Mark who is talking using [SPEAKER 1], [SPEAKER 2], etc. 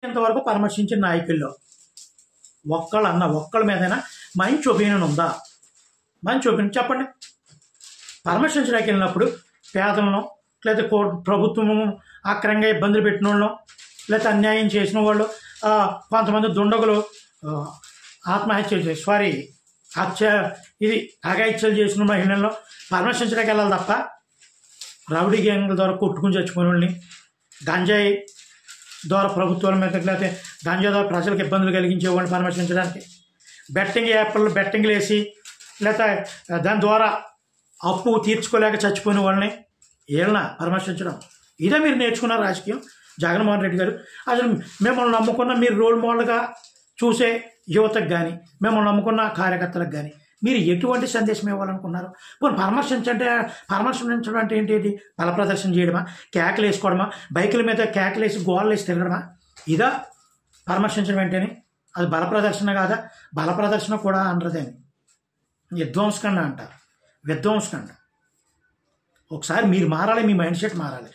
[SPEAKER 1] ఇంతవరకు పరామర్శించిన నాయకుల్లో ఒక్కళ్ళ మీదైనా మంచి ఒపీనియన్ ఉందా? మంచి ఒపీనియన్ చెప్పండి. పరామర్శించడానికి వెళ్ళినప్పుడు పేదలను లేదా ప్రభుత్వం అక్రంగా ఇబ్బందులు పెట్టిన వాళ్ళు లేదా అన్యాయం చేసిన వాళ్ళు కొంతమంది దుండగులు అఘాయిత్యాలు చేసిన మహిళలను పరామర్శించడానికి వెళ్ళాలి తప్ప రౌడీ గ్యాంగ్ల ద్వారా కొట్టుకుని చచ్చిపోయిన వాళ్ళని, గంజాయి ద్వారా ప్రభుత్వాల మీద లేకపోతే గంజాయి ద్వారా ప్రజలకు ఇబ్బందులు కలిగించే వాళ్ళని పరామర్శించడానికి, బెట్టింగ్ యాప్లు బెట్టింగ్లు వేసి లేకపోతే దాని ద్వారా అప్పు తీర్చుకోలేక చచ్చిపోయిన వాళ్ళని వీళ్ళని పరామర్శించడం. ఇదే మీరు నేర్చుకున్న రాజకీయం జగన్మోహన్ రెడ్డి గారు. అసలు మిమ్మల్ని నమ్ముకున్న మీరు రోల్ మోడల్గా చూసే యువతకు కానీ మిమ్మల్ని నమ్ముకున్న కార్యకర్తలకు కానీ మీరు ఎటువంటి సందేశం ఇవ్వాలనుకున్నారు? పోనీ పరామర్శించడం అంటే ఏంటి? బల ప్రదర్శన చేయడమా? కేకలు వేసుకోవడమా? బైకుల మీద కేకలు వేసి గోళ్ళు వేసి తిరగడమా? ఇదా పరామర్శించడం ఏంటని? అది బల ప్రదర్శన కాదా? బల ప్రదర్శన కూడా అనరదేమి, విధ్వంసకండ అంటారు. విధ్వంసకండ. ఒకసారి మీరు మారాలి, మీ మైండ్ సెట్ మారాలి.